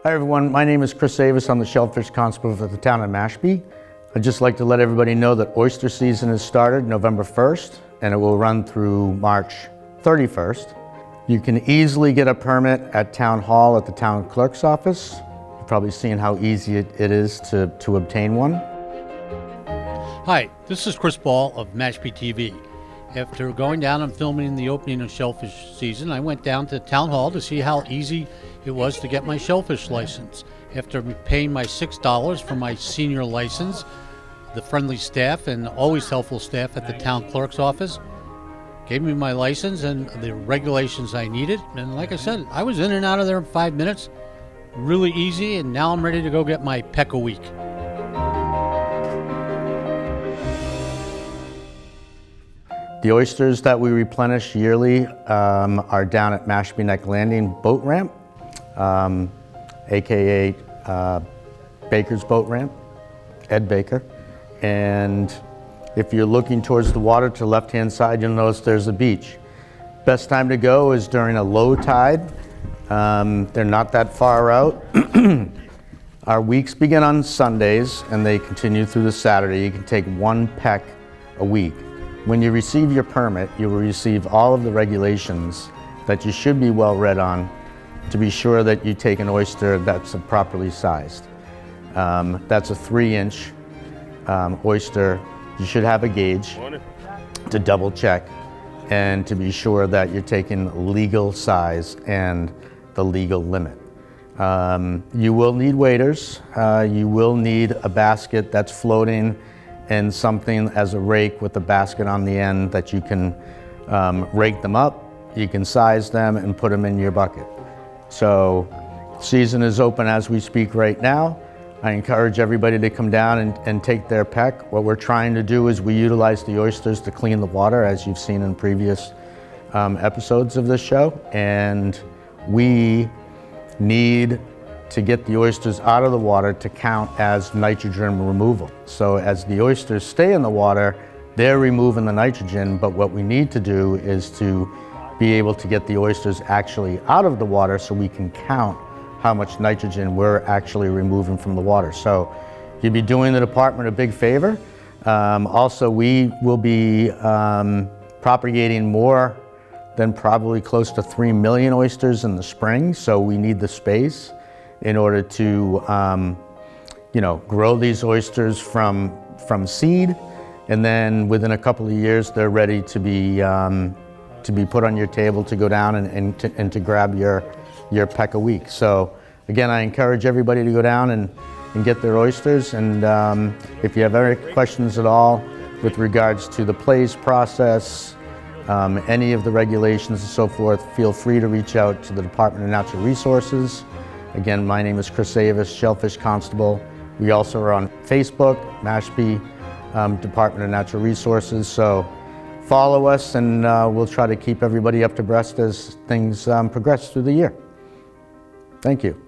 Hi everyone, my name is Chris Avis. I'm the Shellfish Constable for the town of Mashpee. I'd just like to let everybody know that oyster season has started November 1st and it will run through March 31st. You can easily get a permit at Town Hall at the town clerk's office. You've probably seen how easy it is to obtain one. Hi, this is Chris Ball of Mashpee TV. After going down and filming the opening of shellfish season, I went down to Town Hall to see how easy it was to get my shellfish license. After paying my $6 for my senior license, the friendly staff and always helpful staff at the town clerk's office gave me my license and the regulations I needed. And like I said, I was in and out of there in 5 minutes. Really easy, and now I'm ready to go get my peck a week. The oysters that we replenish yearly are down at Mashpee Neck Landing boat ramp, AKA Baker's boat ramp, Ed Baker. And if you're looking towards the water to the left-hand side, you'll notice there's a beach. Best time to go is during a low tide. They're not that far out. Our weeks begin on Sundays and they continue through the Saturday. You can take one peck a week. When you receive your permit, you will receive all of the regulations that you should be well read on to be sure that you take an oyster that's properly sized. That's a 3-inch oyster. You should have a gauge to double check and to be sure that you're taking legal size and the legal limit. You will need waders. You will need a basket that's floating and something as a rake with a basket on the end that you can rake them up, you can size them and put them in your bucket. So season is open as we speak right now. I encourage everybody to come down and take their peck. What we're trying to do is we utilize the oysters to clean the water, as you've seen in previous episodes of this show, and we need to get the oysters out of the water to count as nitrogen removal. So as the oysters stay in the water, they're removing the nitrogen, but what we need to do is to be able to get the oysters actually out of the water so we can count how much nitrogen we're actually removing from the water. So you'd be doing the department a big favor. Also, we will be propagating more than probably close to 3 million oysters in the spring, so we need the space in order to grow these oysters from seed, and then within a couple of years they're ready to be put on your table to go down and to grab your peck a week. So again, I encourage everybody to go down and get their oysters, and if you have any questions at all with regards to the place process, any of the regulations and so forth, feel free to reach out to the Department of Natural Resources. Again, my name is Chris Avis, Shellfish Constable. We also are on Facebook, Mashpee Department of Natural Resources. So follow us and we'll try to keep everybody up to breast as things progress through the year. Thank you.